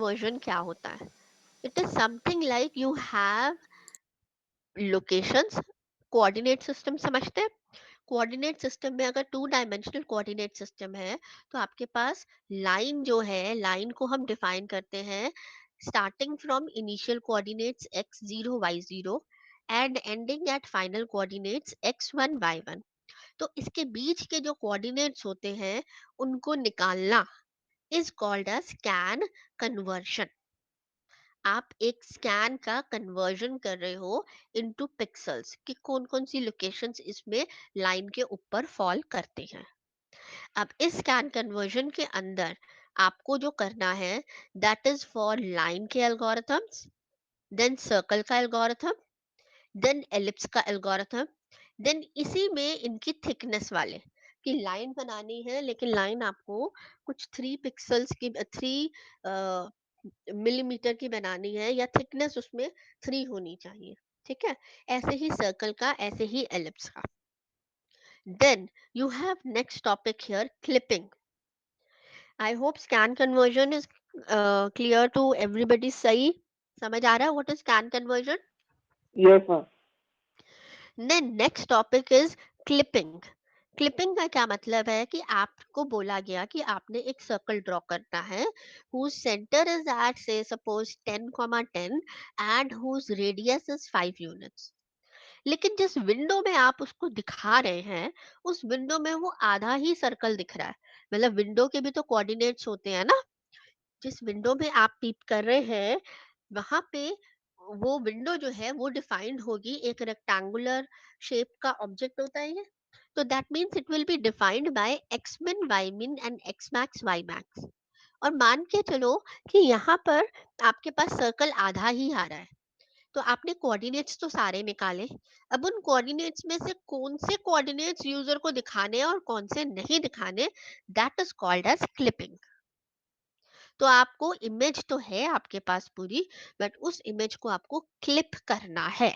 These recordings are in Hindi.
वर्जन क्या होता है? It is something like you have locations, coordinate system समझते हैं? कोऑर्डिनेट सिस्टम में अगर टू डायमेंशनल कोऑर्डिनेट सिस्टम है तो आपके पास लाइन जो है, लाइन को हम डिफाइन करते हैं starting from initial coordinates x0 y0 and ending eight final coordinates x1 y1। तो इसके बीच के जो कोऑर्डिनेट्स होते हैं उनको निकालना is called a scan conversion. आप एक स्कैन का कन्वर्जन कर रहे हो इनटू पिक्सेल्स कि कौन कौन सी लोकेशंस इसमें लाइन के ऊपर फॉल करते हैं। अब इस स्कैन कन्वर्जन के अंदर आपको जो करना है दैट इज फॉर लाइन के एल्गोरिथम्स, देन सर्कल का एल्गोरिथम, देन एलिप्स का एल्गोरिथम, देन इसी में इनकी थिकनेस वाले कि लाइन बनानी है लेकिन लाइन आपको कुछ 3 पिक्सल्स की, 3 मिलीमीटर की बनानी है या थिकनेस उसमें 3 होनी चाहिए। ठीक है, ऐसे ही सर्कल का, ऐसे ही एलिप्स का। Then you have next topic here clipping. I hope scan conversion is clear to everybody. सही समझ आ रहा है what is scan conversion? Yes, ma'am. Then next topic is clipping. Clipping का क्या मतलब है कि आपको बोला गया कि आपने एक सर्कल ड्रॉ करना है whose center is at say suppose 10, 10 and whose radius is 5 units। लेकिन जिस विंडो में आप उसको दिखा रहे हैं उस विंडो में वो आधा ही सर्कल दिख रहा है। मतलब विंडो के भी तो कोऑर्डिनेट्स होते हैं ना। जिस विंडो में आप टीप कर रहे हैं वहां पे वो विंडो जो है वो डिफाइंड होगी, एक रेक्टेंगुलर शेप का ऑब्जेक्ट होता है ये। तो that means it will be defined by x min y min and x max y max. और मान के चलो कि यहाँ पर आपके पास सर्कल आधा ही आ रहा है, तो आपने कोऑर्डिनेट्स तो सारे निकाले। अब उन कोऑर्डिनेट्स में से कौन से कोऑर्डिनेट्स यूजर को दिखाने हैं और कौन से नहीं दिखाने, that is called as clipping. तो आपको इमेज तो है आपके पास पूरी, बट उस इमेज को आपको क्लिप करना है।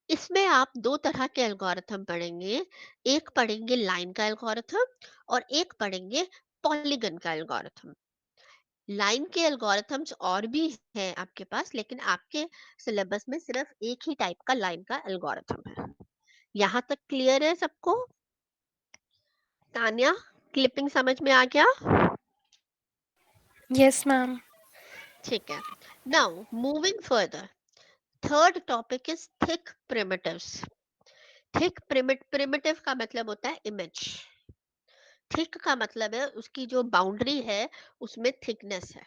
इसमें आप दो तरह के एल्गोरिथम पढ़ेंगे। एक पढ़ेंगे लाइन का एल्गोरिथम और एक पढ़ेंगे पॉलीगन का एल्गोरिथम। लाइन के एल्गोरिथम्स और भी हैं आपके पास, लेकिन आपके सिलेबस में सिर्फ एक ही टाइप का लाइन का एल्गोरिथम है। यहाँ तक क्लियर है सबको? तान्या, क्लिपिंग समझ में आ गया? Yes, ma'am. ठीक है। Now moving further, third topic is thick primitives. Thick primitive का मतलब होता है इमेज। थिक का मतलब है उसकी जो बाउंड्री है उसमें थिकनेस है।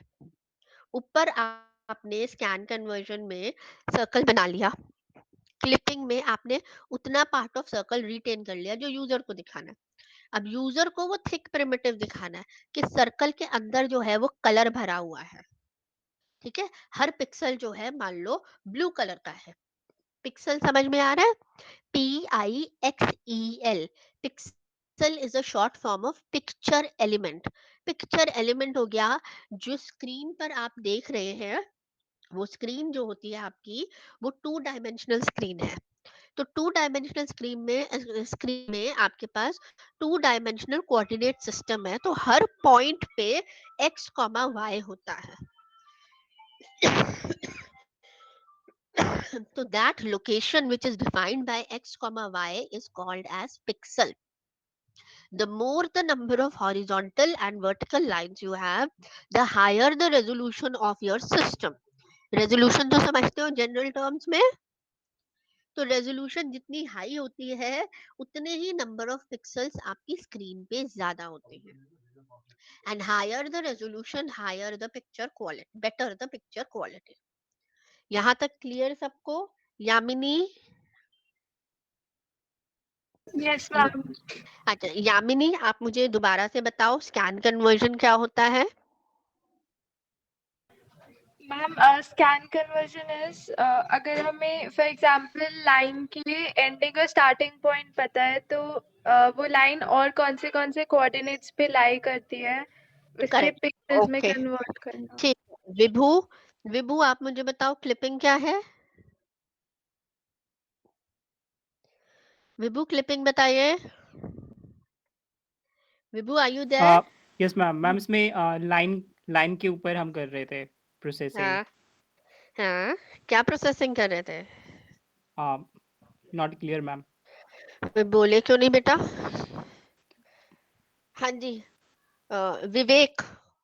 ऊपर आपने स्कैन कन्वर्जन में सर्कल बना लिया, क्लिपिंग में आपने उतना पार्ट ऑफ सर्कल रिटेन कर लिया जो यूजर को दिखाना है। अब यूजर को वो थिक प्रिमिटिव दिखाना है कि सर्कल के अंदर जो है वो कलर भरा हुआ है। ठीक है, हर पिक्सल जो है मान लो ब्लू कलर का है। पिक्सल समझ में आ रहा है? PIXEL, pixel is a short form of picture element. Picture element हो गया जो स्क्रीन पर आप देख रहे हैं। वो स्क्रीन जो होती है आपकी, वो 2 डायमेंशनल स्क्रीन है। तो 2 डायमेंशनल स्क्रीन में आपके पास 2 डायमेंशनल कोऑर्डिनेट सिस्टम है, तो हर पॉइंट पे एक्स कॉमा वाई होता है। So that location which is defined by x comma y is called as pixel. The more the number of horizontal and vertical lines you have, the higher the resolution of your system. Resolution तो समझते हो जनरल टर्म्स में? तो रेजोल्यूशन जितनी हाई होती है उतने ही नंबर ऑफ पिक्सेल्स आपकी स्क्रीन पे ज्यादा होते हैं। And higher the resolution higher the picture quality, better the picture quality. यहाँ तक क्लियर सबको? यामिनी? Yes, ma'am. अच्छा यामिनी, आप मुझे दोबारा से बताओ स्कैन कन्वर्जन क्या होता है? मैम, स्कैन कन्वर्जन इज, अगर हमें फॉर एग्जांपल लाइन के लिए एंडिंग और स्टार्टिंग पॉइंट पता है तो वो लाइन और कौन से कोऑर्डिनेट्स पे लाई करती है उसके करेक्ट, पिक्सेल्स में ओके, कन्वर्ट करना। ठीक है। विभू, विभू आप मुझे बताओ क्लिपिंग क्या है? विभू क्लिपिंग बताइए। Vibhu are you there? Yes ma'am. Ma'am इसमें लाइन लाइन के ऊपर हम कर रहे थे प्रोसेसिंग। हाँ, हाँ, क्या प्रोसेसिंग कर रहे थे? Not clear ma'am. वे बोले क्यों नहीं बेटा? हाँ जी, विवेक,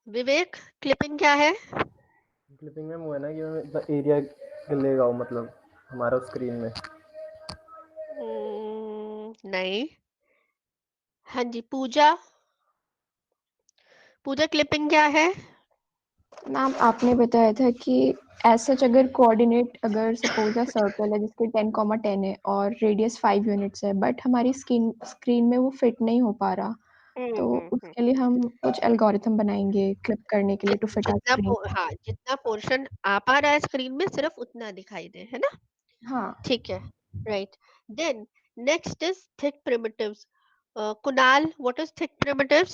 विवेक, क्लिपिंग क्या है? क्लिपिंग में वो है ना कि एरिया लेगा वो, मतलब हमारा स्क्रीन में। नहीं। हाँ जी, पूजा, पूजा क्लिपिंग क्या है? मैम आपने बताया था कि ऐसा अगर कोऑर्डिनेट, अगर सपोज अ सर्कल है जिसके 10,10 है और रेडियस 5 यूनिट्स है, बट हमारी स्क्रीन में वो फिट नहीं हो पा रहा, हम्म, तो हम्म। उसके लिए हम कुछ एल्गोरिथम बनाएंगे क्लिप करने के लिए टू फिट आवर स्क्रीन। हाँ, जितना पोर्शन आ पा रहा है स्क्रीन में सिर्फ उतना दिखाई दे, है ना? हाँ ठीक है, right. Then next is thick primitives. Kunal, what is thick primitives?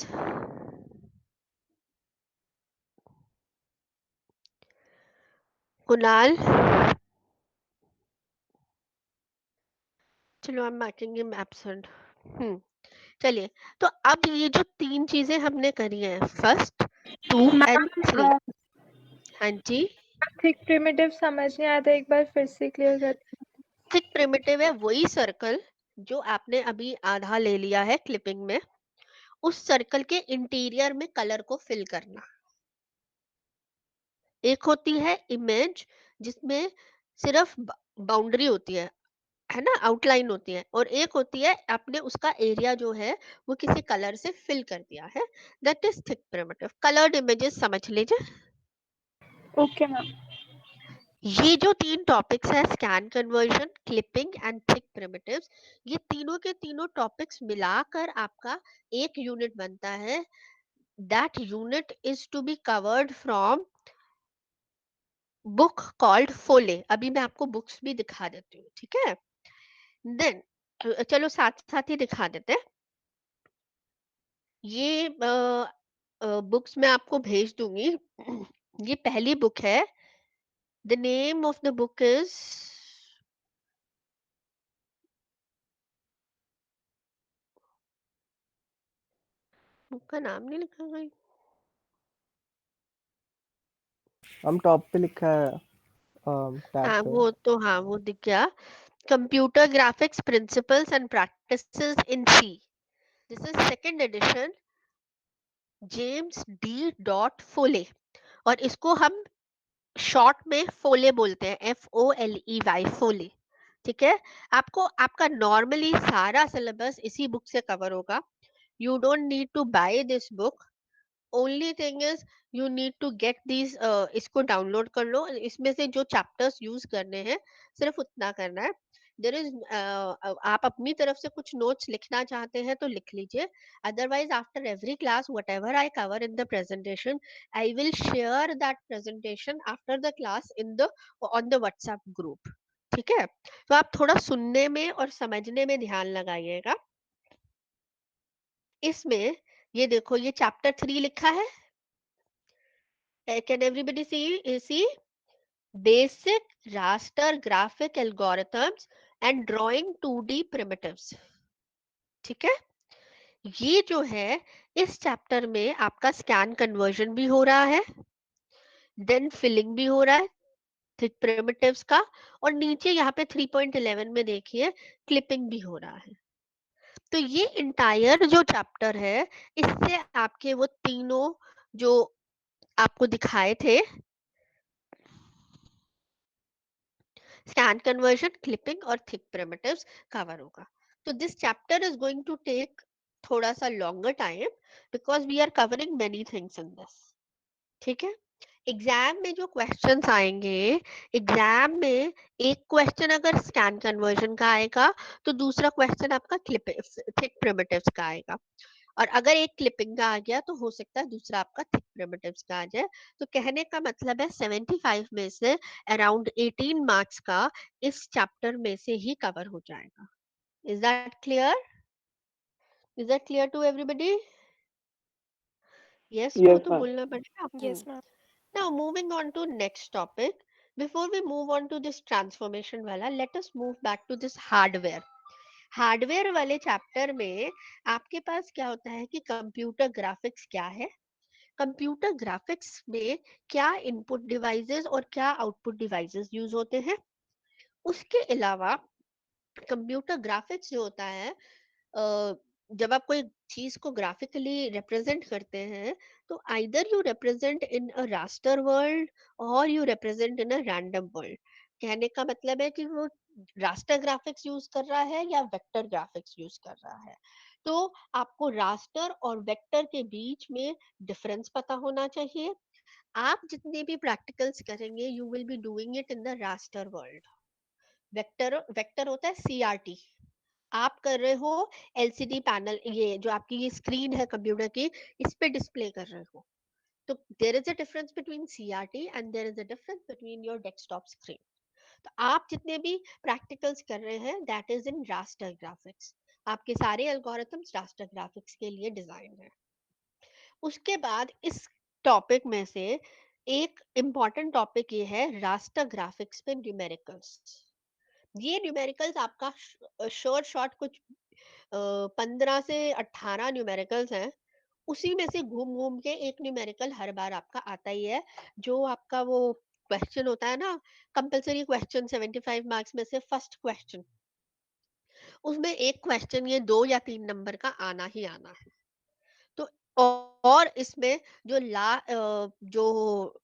Kunal, चलो I am marking him absent. चलिए, तो अब ये जो तीन चीजें हमने करी हैं, first, two and three. Ma'am हाँ जी, थिक प्रिमिटिव समझ नहीं आता, एक बार फिर से क्लियर कर। थिक प्रिमिटिव है वही सर्कल जो आपने अभी आधा ले लिया है क्लिपिंग में, उस सर्कल के इंटीरियर में कलर को फिल करना। एक होती है इमेज जिसमें सिर्फ बाउंड्री होती है ना, आउटलाइन होती है, और एक होती है आपने उसका एरिया जो है वो किसी कलर से फिल कर दिया है, that is thick primitive. Coloured images समझ लीजिए। Okay ma'am. ये जो तीन टॉपिक्स है, scan conversion, clipping and thick primitives, ये तीनों के तीनों टॉपिक्स मिलाकर आपका एक यूनिट बनता है। That unit is to be covered from book called Foley. अभी मैं आपको बुक्स भी दिखा देती हूँ, ठीक है? देन चलो साथ साथ ही दिखा देते हैं। ये बुक्स मैं आपको भेज दूंगी। ये पहली बुक है। The name of the book is, book का नाम नहीं लिखा गई। हम टॉप पे लिखा है टैब हाँ पे। वो तो, हाँ वो दिख गया। Computer graphics principles and practices in C, this is second edition, James D dot Foley, और इसको हम शॉर्ट में फोले बोलते हैं, FOLEY, फोले। ठीक है? आपको आपका नॉर्मली सारा सिलेबस इसी बुक से कवर होगा। You don't need to buy this book. Only thing is you need to get these, इसको डाउनलोड कर लो, इसमें से जो चैप्टर्स यूज करने हैं सिर्फ उतना करना है। देर इज, आप अपनी तरफ से कुछ नोट्स लिखना चाहते हैं तो लिख लीजिए। Otherwise after every class what ever I cover in the presentation, I will share that presentation after the class in the, on the WhatsApp group. ठीक है? तो आप थोड़ा सुनने में और समझने में ध्यान लगाइएगा। इसमें ये देखो, ये चैप्टर 3 लिखा है। Can everybody see basic raster graphic algorithms and drawing 2D primitives? ठीक है? ये जो है, इस चैप्टर में आपका स्कैन कन्वर्जन भी हो रहा है, देन फिलिंग भी हो रहा है थिक primitives का, और नीचे यहाँ पे 3.11 में देखिए क्लिपिंग भी हो रहा है। तो ये इंटायर जो चैप्टर है, इससे आपके वो तीनों जो आपको दिखाए थे, स्कैन कन्वर्जन, क्लिपिंग और थिक primitives, कवर होगा। तो this chapter is going to take थोड़ा सा longer time because we are covering many things in this. ठीक है? एग्जाम में जो क्वेश्चंस आएंगे, एग्जाम में एक क्वेश्चन अगर स्कैन कन्वर्जन का आएगा तो दूसरा क्वेश्चन आपका क्लिप थिक primitives का आएगा, और अगर एक क्लिपिंग का आ गया तो हो सकता है दूसरा आपका थिक primitives का आ जाए। तो कहने का मतलब है 75 में से अराउंड 18 मार्क्स का इस चैप्टर में से ही कवर हो जाएगा। Is that clear? Is that clear to everybody? Yes, no Yes, तो ma'am. बोलना पड़ेगा। Yes ma'am. Now moving on to next topic, before we move on to this transformation वाला, let us move back to this hardware. Hardware वाले चैप्टर में आपके पास क्या होता है कि कंप्यूटर ग्राफिक्स क्या है, कंप्यूटर ग्राफिक्स में क्या इनपुट डिवाइसेस और क्या आउटपुट डिवाइसेस यूज होते हैं। उसके अलावा कंप्यूटर ग्राफिक्स जो होता है, जब आप कोई चीज को ग्राफिकली रिप्रेजेंट करते हैं, तो either you represent in a raster world और you represent in a random world. कहने का मतलब है कि वो रास्टर ग्राफिक्स यूज कर रहा है या वेक्टर ग्राफिक्स यूज कर रहा है। तो आपको रास्टर और वेक्टर के बीच में डिफरेंस पता होना चाहिए। आप जितने भी प्रैक्टिकल्स करेंगे you will be doing it in the raster world. Vector vector होता है सीआरटी। आप कर रहे हो एलसीडी पैनल, ये जो आपकी ये स्क्रीन है कंप्यूटर की, इस पे डिस्प्ले कर रहे हो। तो there is a difference between CRT and there is a difference between your desktop screen. तो आप जितने भी प्रैक्टिकल्स कर रहे हैं that is in raster graphics. आपके सारे एल्गोरिथम्स रास्टर ग्राफिक्स के लिए डिजाइन है। उसके बाद इस टॉपिक में से एक इम्पॉर्टेंट टॉपिक ये है रास्टर ग्राफिक्स पे न्यूमेरिकल्स। ये न्यूमेरिकल्स आपका शॉर्ट शॉर्ट कुछ 15 से 18 न्यूमेरिकल्स हैं। उसी में से घूम घूम के एक न्यूमेरिकल हर बार आपका आता ही है। जो आपका वो क्वेश्चन होता है ना, कंपलसरी क्वेश्चन 75 मार्क्स में से फर्स्ट क्वेश्चन, उसमें एक क्वेश्चन ये 2 या 3 नंबर का आना ही आना है। तो और इसमें जो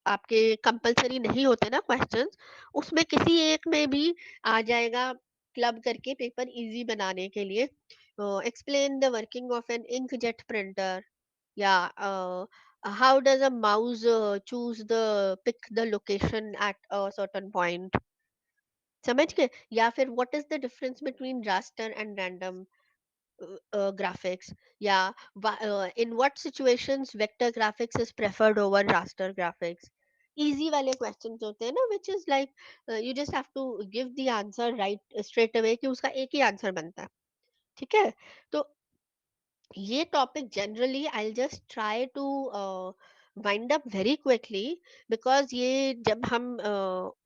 आपके कंपलसरी नहीं होते ना क्वेश्चंस, उसमें किसी एक में भी आ जाएगा क्लब करके पेपर इजी बनाने के लिए। Explain the working of an inkjet printer, या how does a mouse choose the pick the location at a certain point. समझ गए? या फिर what is the difference between raster and random graphics, yeah, in what situations vector graphics is preferred over raster graphics। easy वाले questions होते हैं ना, which is like you just have to give the answer right straight away कि उसका एक ही आंसर बनता है। ठीक है? तो ये topic generally I just try to wind up very quickly, because ये जब हम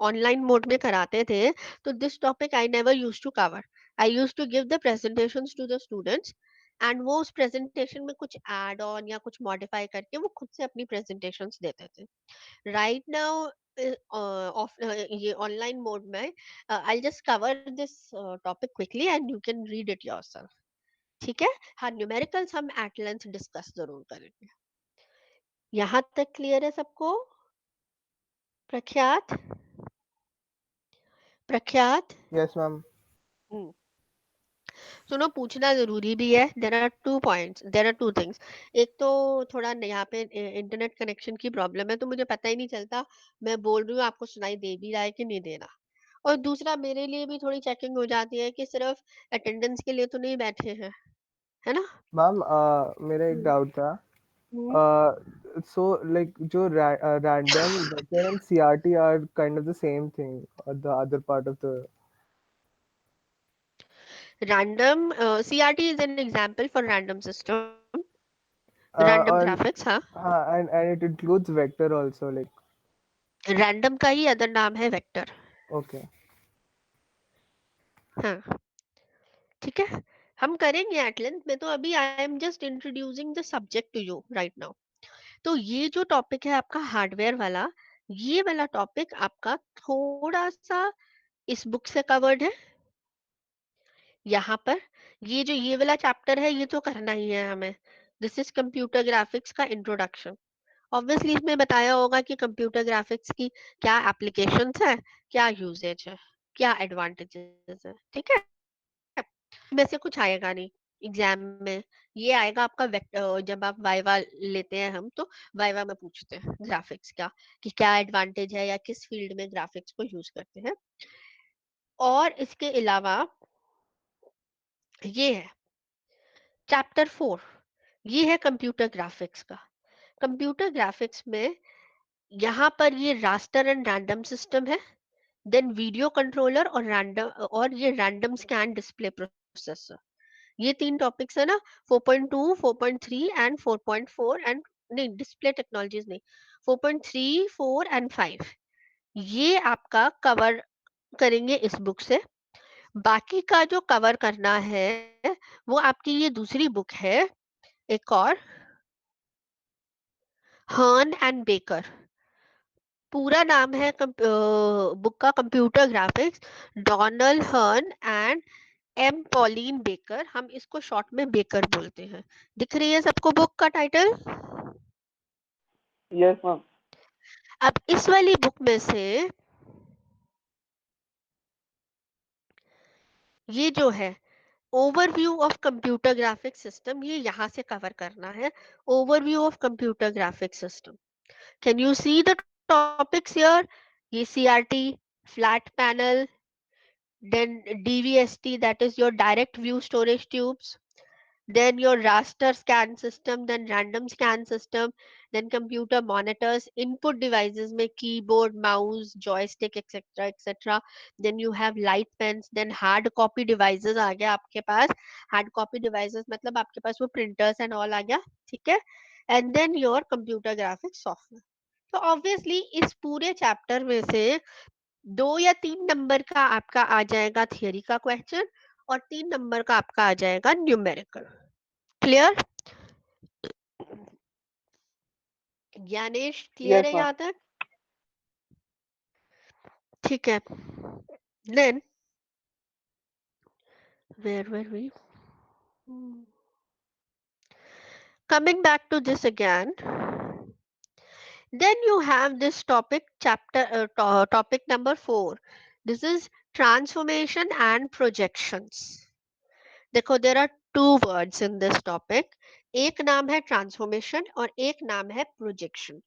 ऑनलाइन मोड में कराते थे तो this topic I never use to cover. I use to give the presentations to the students, and वो उस प्रेजेंटेशन में कुछ ऐड ऑन या कुछ मॉडिफाई करके वो खुद से अपनी प्रेजेंटेशंस देते थे। राइट नाउ ऑफ ये ऑनलाइन मोड में I just cover this topic quickly and you can read it yourself. ठीक है? हाँ, न्यूमेरिकल्स हम एट लेंथ डिस्कस जरूर करेंगे। यहाँ तक क्लियर है सबको? प्रख्यात प्रख्यात। Yes ma'am. हम्म, सुनो, पूछना जरूरी भी है। There are two things. एक तो थोड़ा यहाँ पे इंटरनेट कनेक्शन की प्रॉब्लम है, तो मुझे पता ही नहीं चलता मैं बोल रही हूँ आपको सुनाई दे भी रहा है कि नहीं दे रहा। और दूसरा, मेरे लिए भी थोड़ी चेकिंग हो जाती है कि सिर्फ अटेंडेंस के लिए तो नहीं बैठे हैं, है ना? मैम मेरा एक हम्म, डाउट था। हम्म। सो लाइक जो random vector and CRT are kind of the same thing और the other part of the Random CRT is an example for random system, random और graphics, हाँ। हाँ and it includes vector also like random का ही अदर नाम है वेक्टर। ओके। हाँ, ठीक है, हम करेंगे एट लेंथ में। तो अभी I am just introducing the subject to you right now. तो ये जो टॉपिक है आपका हार्डवेयर वाला, ये वाला टॉपिक आपका थोड़ा सा इस बुक से कवर्ड है। यहाँ पर ये वाला चैप्टर है, ये तो करना ही है हमें। दिस इज कंप्यूटर ग्राफिक्स का इंट्रोडक्शन। ऑब्वियसली इसमें बताया होगा कि कंप्यूटर ग्राफिक्स की क्या एप्लीकेशंस है, क्या यूजेज है, क्या एडवांटेजेस है। ठीक है? में से कुछ आएगा नहीं एग्जाम में। ये आएगा आपका जब आप वाइवा लेते हैं हम, तो वाइवा में पूछते हैं ग्राफिक्स का कि क्या एडवांटेज है या किस फील्ड में ग्राफिक्स को यूज करते हैं। और इसके अलावा ये है चैप्टर 4, ये है कंप्यूटर ग्राफिक्स का। कंप्यूटर ग्राफिक्स में यहाँ पर ये रास्टर एंड रैंडम सिस्टम है, देन वीडियो कंट्रोलर और रैंडम, और ये रैंडम स्कैन डिस्प्ले प्रोसेसर। ये 3 टॉपिक्स है ना, 4.2, 4.3 एंड 4.4, एंड नहीं, डिस्प्ले टेक्नोलॉजीज नहीं, 4.3, 4 एंड 5, ये आपका कवर करेंगे इस बुक से। बाकी का जो कवर करना है वो आपकी ये दूसरी बुक है, एक और, हर्न एंड बेकर, पूरा नाम है बुक का कंप्यूटर ग्राफिक्स, डोनाल्ड हर्न एंड एम पॉलिन बेकर, हम इसको शॉर्ट में बेकर बोलते हैं। दिख रही है सबको बुक का टाइटल? Yes ma'am. अब इस वाली बुक में से ये जो है overview of computer graphics system, ये यहाँ से कवर करना है। Overview of computer graphics system, can you see the topics here? ये CRT, flat panel, then DVST, that is your direct view storage tubes, then your raster scan system, then random scan system, then computer monitors, input devices में keyboard, mouse, joystick, etc etc, then you have light pens, then hard copy devices आ गया आपके पास, hard copy devices मतलब आपके पास वो printers and all आ गया, ठीक है, and then your computer graphics software। तो ऑब्वियसली इस पूरे चैप्टर में से 2 या 3 नंबर का आपका आ जाएगा थियरी का क्वेश्चन और 3 नंबर का आपका आ जाएगा numerical. Clear? Gyanesh clear yes है मैम। यहाँ तक? ठीक है, then where were we? Coming back to this again, then you have this topic, topic number 4. This is transformation and projections. देखो, there are two words in this topic, एक नाम है ट्रांसफॉर्मेशन और एक नाम है प्रोजेक्शन।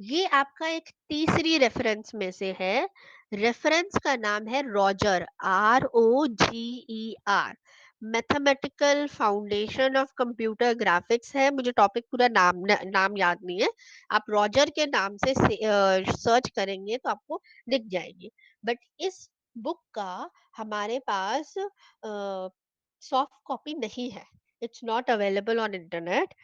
ये आपका एक तीसरी रेफरेंस में से है। रेफरेंस का नाम है Roger, ROGER, mathematical foundation of computer graphics है। मुझे टॉपिक पूरा नाम याद नहीं है, आप रॉजर के नाम से सर्च करेंगे तो आपको दिख जाएगी। बट इस बुक का हमारे पास सॉफ्ट कॉपी नहीं है, it's not available on internet,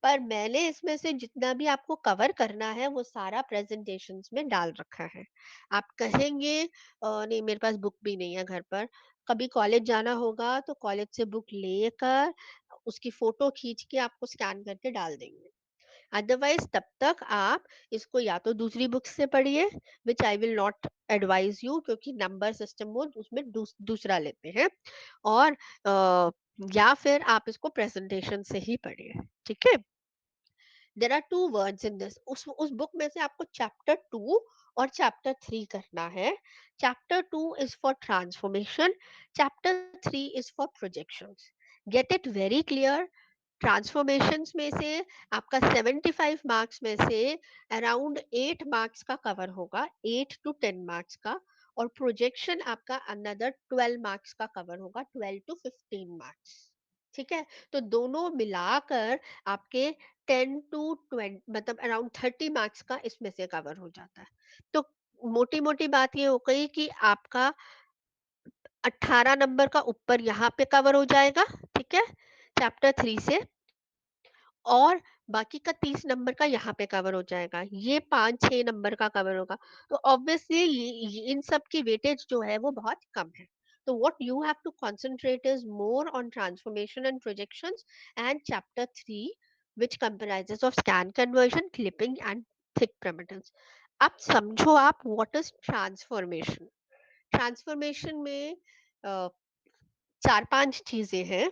पर मैंने इसमें से जितना भी आपको कवर करना है वो सारा प्रेजेंटेशंस में डाल रखा है। आप कहेंगे नहीं मेरे पास बुक भी नहीं है घर पर, कभी कॉलेज जाना होगा तो कॉलेज से बुक लेकर उसकी फोटो खींच के आपको स्कैन करके डाल देंगे। अदरवाइज तब तक आप इसको या तो दूसरी बुक से पढ़िए, which I will not advise you, क्योंकि नंबर सिस्टम वो उसमें दूसरा लेते हैं, और या फिर आप इसको प्रेजेंटेशन से ही पढ़िए, ठीक है। There are two words in this, उस बुक में से आपको चैप्टर 2 और चैप्टर 3 करना है। Chapter 2 is for transformation, chapter 3 is for projections. Get it very clear. Transformations में से आपका 75 मार्क्स में से अराउंड 8 मार्क्स का कवर होगा, 8 to 10 मार्क्स का, और प्रोजेक्शन आपका अनदर 12 मार्क्स का कवर होगा, 12 to 15 मार्क्स, ठीक है। तो दोनों मिलाकर आपके 10 to 20 मतलब अराउंड 30 मार्क्स का इसमें से कवर हो जाता है। तो मोटी मोटी बात ये हो गई कि आपका 18 नंबर का ऊपर यहाँ पे कवर हो जाएगा, ठीक है, चैप्टर 3 से, और बाकी का 30 नंबर का यहाँ पे कवर हो जाएगा, ये 5-6 नंबर का कवर होगा। तो ऑब्वियसली इन सब की वेटेज जो है वो बहुत कम है। तो what you have to concentrate is more on transformation and projections and chapter 3, which comprises of scan conversion, clipping and thick primitives। अब समझो आप what is transformation। ट्रांसफॉर्मेशन में 4-5 चीजें हैं।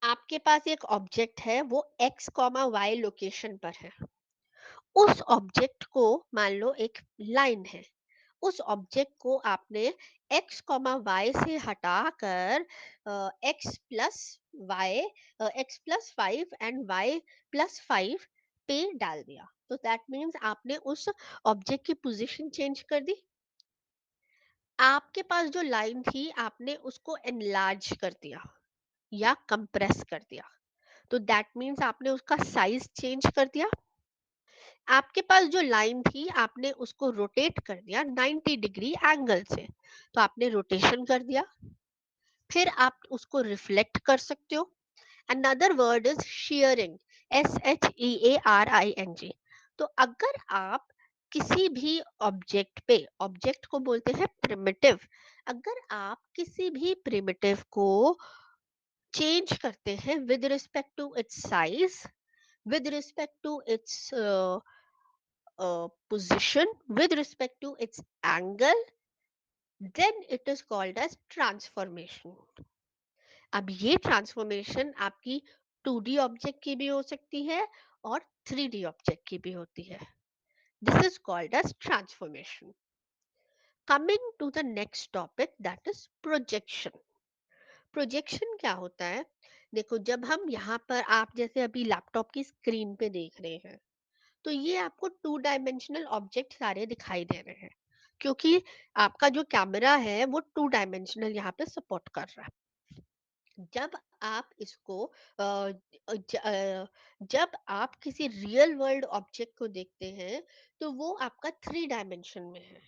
आपके पास एक ऑब्जेक्ट है, वो x, y लोकेशन पर है। उस ऑब्जेक्ट को मान लो एक लाइन है, उस ऑब्जेक्ट को आपने x, y से हटाकर x+5 एंड y+5 पे डाल दिया, तो दैट मीन्स आपने उस ऑब्जेक्ट की पोजीशन चेंज कर दी। आपके पास जो लाइन थी आपने उसको एनलार्ज कर दिया या कंप्रेस कर दिया, तो दैट मीन्स आपने उसका साइज चेंज कर दिया। आपके पास जो लाइन थी आपने उसको रोटेट कर दिया 90 डिग्री एंगल से, तो आपने रोटेशन कर दिया। फिर आप उसको रिफ्लेक्ट कर सकते हो। Another word is sharing, SHEARING। तो अगर आप किसी भी ऑब्जेक्ट पे, ऑब्जेक्ट को बोलते हैं प्रिमिटिव, अगर आप किसी भी प्रिमिटिव को चेंज करते हैं with respect to its size, with respect to its position, with respect to its angle, then it is called as transformation. अब ये ट्रांसफॉर्मेशन आपकी 2D ऑब्जेक्ट की भी हो सकती है और 3D ऑब्जेक्ट की भी होती है. This is called as transformation. Coming to the next topic, that is projection. Projection क्या होता है? देखो, जब हम यहाँ पर, आप जैसे अभी लैपटॉप की स्क्रीन पे देख रहे हैं, तो ये आपको 2 डायमेंशनल ऑब्जेक्ट सारे दिखाई दे रहे हैं, क्योंकि आपका जो कैमरा है वो 2 डायमेंशनल यहाँ पे सपोर्ट कर रहा है. जब आप इसको जब आप किसी रियल वर्ल्ड ऑब्जेक्ट को देखते हैं, तो वो आपका 3 डायमेंशन में है.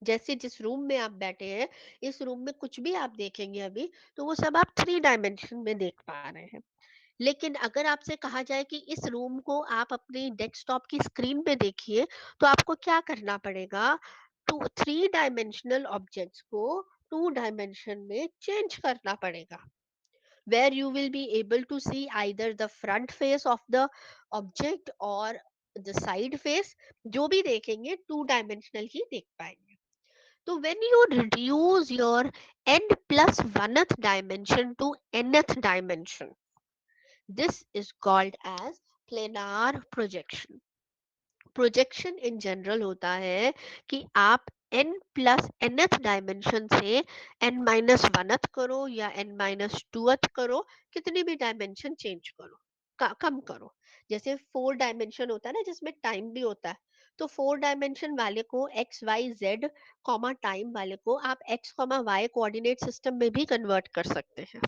जैसे जिस रूम में आप बैठे हैं, इस रूम में कुछ भी आप देखेंगे अभी, तो वो सब आप 3 डायमेंशन में देख पा रहे हैं. लेकिन अगर आपसे कहा जाए कि इस रूम को आप अपनी डेस्कटॉप की स्क्रीन पे देखिए, तो आपको क्या करना पड़ेगा? टू 3 डायमेंशनल ऑब्जेक्ट्स को 2 डायमेंशन में चेंज करना पड़ेगा, where you will be able to see either the front face of the object or the side face. जो भी देखेंगे 2 डायमेंशनल ही देख पाएंगे. तो when you reduce your n plus 1th dimension to nth dimension, this is called as planar projection. Projection in general होता है कि आप n प्लस nth डायमेंशन से n माइनस 1th करो या n माइनस 2th करो, कितनी भी डायमेंशन चेंज करो, कम करो. जैसे 4 डायमेंशन होता है ना, जिसमें टाइम भी होता है, तो 4 डायमेंशन वाले को x y z comma time वाले को आप x comma y coordinate system में भी कन्वर्ट कर सकते हैं.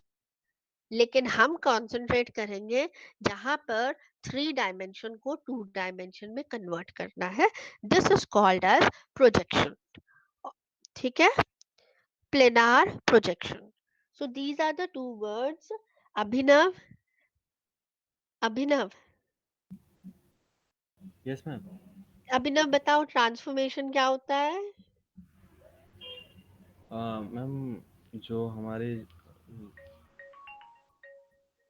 लेकिन हम कंसंट्रेट करेंगे जहां पर 3 डायमेंशन को 2 डायमेंशन में कन्वर्ट करना है. This is called as projection. ठीक है, planar projection. So these are the 2 words. Abhinav, Abhinav, yes ma'am. Abhinav बताओ, ट्रांसफॉर्मेशन क्या होता है? मैम, जो हमारे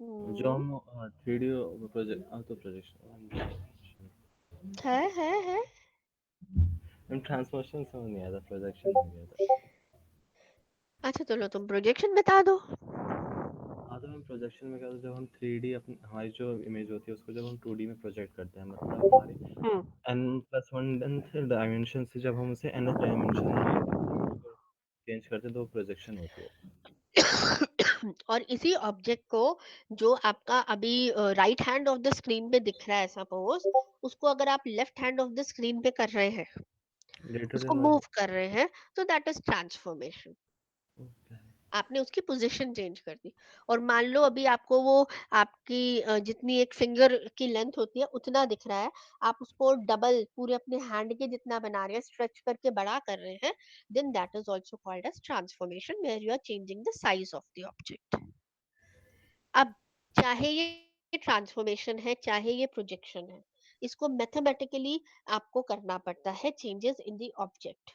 जो हम्म, हम 3D प्रोजेक्ट तो प्रोजेक्शन है. मैम, ट्रांसफॉर्मेशन समझ नहीं आया था, प्रोजेक्शन हो गया था. अच्छा चलो, तुम प्रोजेक्शन बता दो. हाँ, तो मैम प्रोजेक्शन में क्या होता है, जब हम 3D अपनी हमारी जो इमेज होती है उसको जब हम 2D में प्रोजेक्ट करते हैं, मतलब हमारी हम्म. n+1 डायमेंशन से जब हम उसे nth डायमेंशन में चेंज करते हैं तो वो प्रोजेक्शन होती है. और इसी ऑब्जेक्ट को, जो आपका अभी right hand of the screen पे दिख रहा है सपोज, उसको अगर आप left hand of the screen पे कर रहे हैं, लेटर उसको देन मूव वाई. कर रहे हैं, तो दैट इज ट्रांसफॉर्मेशन. आपने उसकी पोजीशन चेंज कर दी. और मान लो अभी आपको वो, आपकी जितनी एक फिंगर की लेंथ होती है उतना दिख रहा है, आप उसको डबल पूरे अपने हैंड के जितना बना रहे हैं, स्ट्रेच करके बड़ा कर रहे हैं, then that is also called as transformation, where you are changing the size of the object. अब चाहे ये ट्रांसफॉर्मेशन है, चाहे ये प्रोजेक्शन है, इसको मैथमेटिकली आपको करना पड़ता है, चेंजेस इन द ऑब्जेक्ट.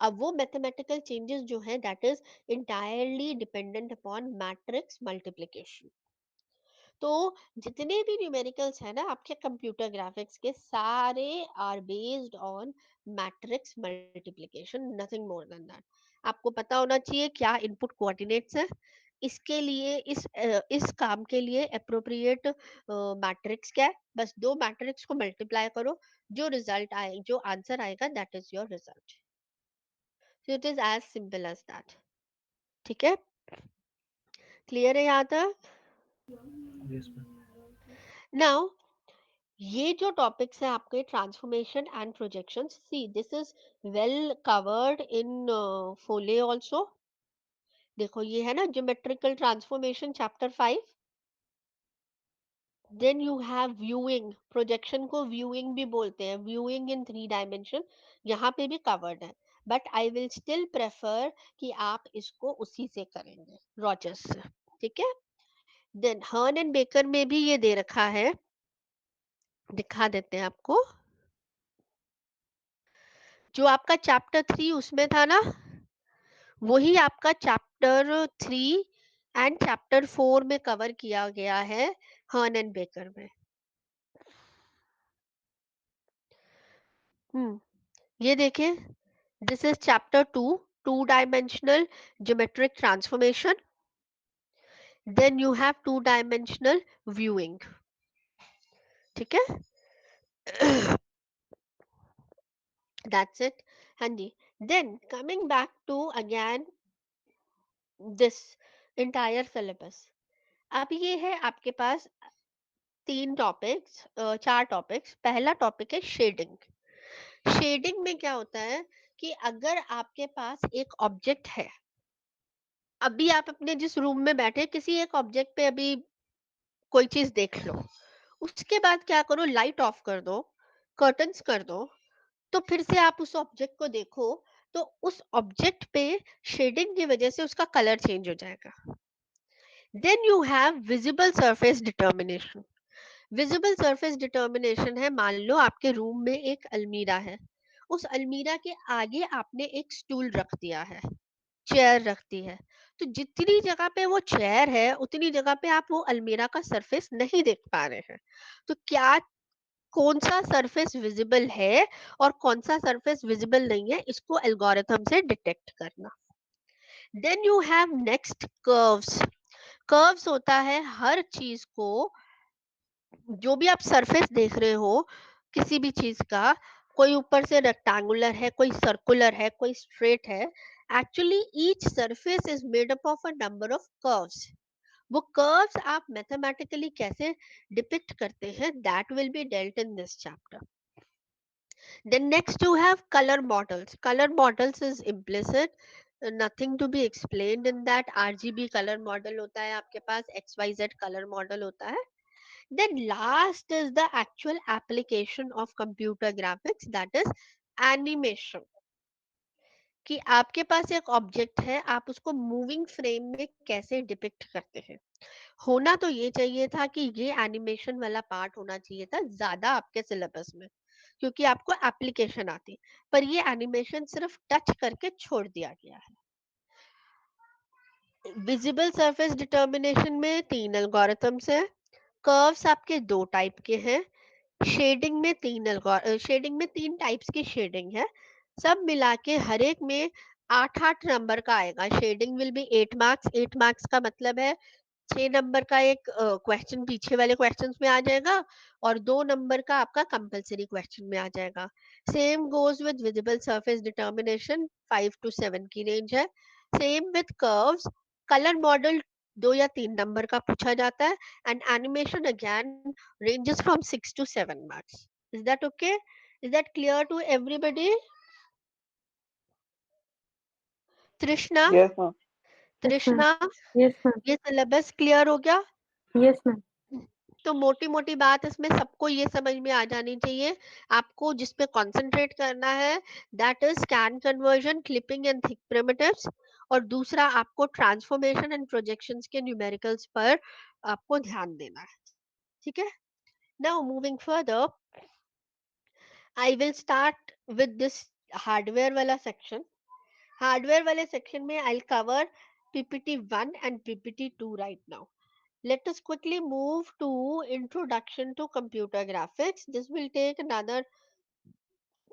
अब वो मैथमेटिकल चेंजेस जो है, that is entirely dependent upon matrix multiplication. तो जितने भी न्यूमेरिकल्स है ना आपके कंप्यूटर ग्राफिक्स के, सारे are based on matrix multiplication, nothing more than that. आपको पता होना चाहिए क्या इनपुट कोऑर्डिनेट्स है, इसके लिए इस काम के लिए अप्रोप्रिएट मैट्रिक्स क्या है. बस 2 मैट्रिक्स को मल्टीप्लाई करो, जो रिजल्ट आए, जो आंसर आएगा, that is your result. So it is as simple as that. ठीक है, क्लियर है यहाँ तक? Yes ma'am. नाउ, ये जो टॉपिक्स है आपके transformation and projection, see this is well covered in Foley also. देखो ये है ना geometrical transformation chapter 5. Then you have viewing. Projection को व्यूइंग भी बोलते हैं, व्यूइंग इन 3 डायमेंशन, यहाँ पे भी कवर्ड है. But I will still prefer कि आप इसको उसी से करेंगे, रॉजर्स से. ठीक है. देन हर्न एंड बेकर में भी ये दे रखा है, दिखा देते हैं आपको. जो आपका चैप्टर 3 उसमें था ना, वही आपका चैप्टर 3 एंड चैप्टर 4 में कवर किया गया है हर्न एंड बेकर में. ये देखिए, this is chapter 2, 2 dimensional geometric transformation. Then you have 2 dimensional viewing. ठीक है. That's it. हाँ जी. Then coming back to again this entire syllabus. अब ये है आपके पास 3 टॉपिक्स, 4 टॉपिक्स. पहला टॉपिक है शेडिंग. शेडिंग में क्या होता है कि अगर आपके पास एक ऑब्जेक्ट है, अभी आप अपने जिस रूम में बैठे किसी एक ऑब्जेक्ट पे अभी कोई चीज देख लो, उसके बाद क्या करो, लाइट ऑफ कर दो, कर्टन्स कर दो, तो फिर से आप उस ऑब्जेक्ट को देखो, तो उस ऑब्जेक्ट पे शेडिंग की वजह से उसका कलर चेंज हो जाएगा. Then you have visible surface determination. Visible surface determination है, मान लो आपके रूम में एक अलमीरा है, उस अलमीरा के आगे आपने एक स्टूल रख दिया है, चेयर रखती है, तो जितनी जगह पे वो चेयर है उतनी जगह पे आप वो अलमीरा का सरफेस नहीं देख पा रहे हैं. तो क्या, कौन सा सरफेस विजिबल है और कौन सा सरफेस विजिबल नहीं है, इसको एल्गोरिथम से डिटेक्ट करना. Then you have next curves. Curves होता है हर चीज को, जो भी आप सरफेस देख रहे हो किसी भी चीज का, कोई ऊपर से रेक्टेंगुलर है, कोई सर्कुलर है, कोई स्ट्रेट है, actually each surface is made up of a number of curves. वो कर्व्स आप मैथमेटिकली कैसे डिपिक्ट करते हैं, that will be dealt in this chapter. Then next you have color models. Color models is implicit, nothing to be explained in that. RGB color model होता है आपके पास, XYZ color model होता है. Then last is the actual application of computer graphics, that is animation. कि आपके पास एक ऑब्जेक्ट है, आप उसको मूविंग फ्रेम में कैसे डिपिक्ट करते हैं. होना तो ये चाहिए था कि ये एनिमेशन वाला पार्ट होना चाहिए था ज्यादा आपके सिलेबस में, क्योंकि आपको एप्लीकेशन आती, पर ये एनिमेशन सिर्फ टच करके छोड़ दिया गया है. विजिबल सरफेस डिटर्मिनेशन में 3 एल्गोरिथम्स हैं. कर्व्स आपके 2 टाइप के हैं. शेडिंग में 3 टाइप्स की शेडिंग है. सब मिला के हर एक में 8-8 नंबर का आएगा. Shading will be 8 marks. 8 marks का मतलब है 6 नंबर का एक क्वेश्चन पीछे वाले क्वेश्चन में आ जाएगा और 2 नंबर का आपका कंपलसरी क्वेश्चन में आ जाएगा. Same goes with visible surface determination, 5 to 7 की रेंज है. Same with curves. Colour model 2 या 3 नंबर का पूछा जाता है. And animation again ranges from 6 to 7 marks. Is that okay? Is that clear to everybody? Trishna, Yes, ma'am. Trishna, Yes, ma'am. ये सिलेबस क्लियर हो गया? Yes, ma'am. तो मोटी मोटी बात इसमें सबको ये समझ में आ जानी चाहिए. आपको जिस पे कंसंट्रेट करना है that is scan conversion, clipping and thick primitives, और दूसरा आपको ट्रांसफॉर्मेशन एंड प्रोजेक्शंस के न्यूमेरिकल्स पर आपको ध्यान देना है. ठीक है. Now moving further, I will start with this hardware वाला सेक्शन. हार्डवेयर वाले सेक्शन में I cover PPT 1 and PPT 2 right now. Let us quickly move to introduction to computer graphics. This will take another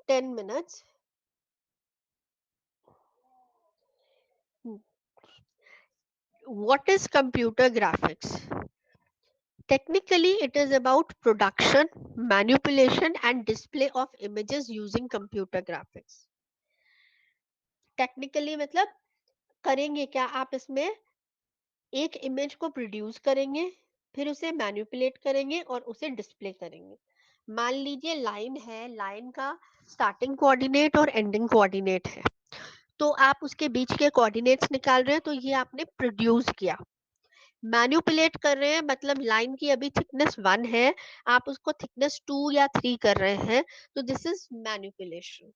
10 minutes. What is computer graphics? Technically, it is about production, manipulation, and display of images using computer graphics. Technically मतलब करेंगे क्या आप इसमें, एक इमेज को प्रोड्यूस करेंगे, फिर उसे मैनिपुलेट करेंगे और उसे डिस्प्ले करेंगे. मान लीजिए लाइन है, लाइन का स्टार्टिंग कोऑर्डिनेट और एंडिंग कोऑर्डिनेट है, तो आप उसके बीच के कोऑर्डिनेट्स निकाल रहे हैं, तो ये आपने प्रोड्यूस किया. मैनिपुलेट कर रहे हैं मतलब लाइन की अभी थिकनेस 1 है, आप उसको थिकनेस 2 या 3 कर रहे हैं, तो दिस इज मैनिपुलेशन.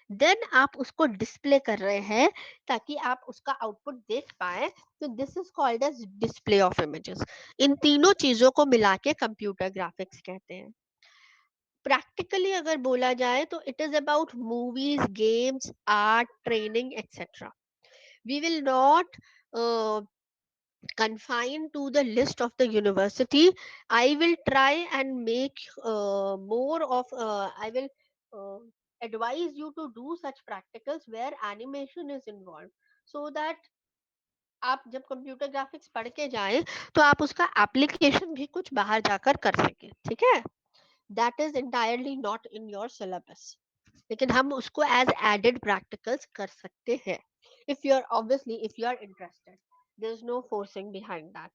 देन आप उसको डिस्प्ले कर रहे हैं ताकि आप उसका आउटपुट देख पाए, तो this is called as display of images. इन तीनों चीजों को मिला के कंप्यूटर ग्राफिक्स कहते हैं. प्रैक्टिकली अगर बोला जाए तो it is about movies, games, art, training etcetera. We will not confined to the list of the university. I will try and make more of I will advise you to do such practicals where animation is involved, so that आप जब कंप्यूटर ग्राफिक्स पढ़ के जाएं तो आप उसका एप्लीकेशन भी कुछ बाहर जाकर कर सकें, ठीक है? That is entirely not in your syllabus, लेकिन हम उसको एज एडेड प्रैक्टिकल्स कर सकते हैं if you are obviously if you are interested, there is no forcing behind that.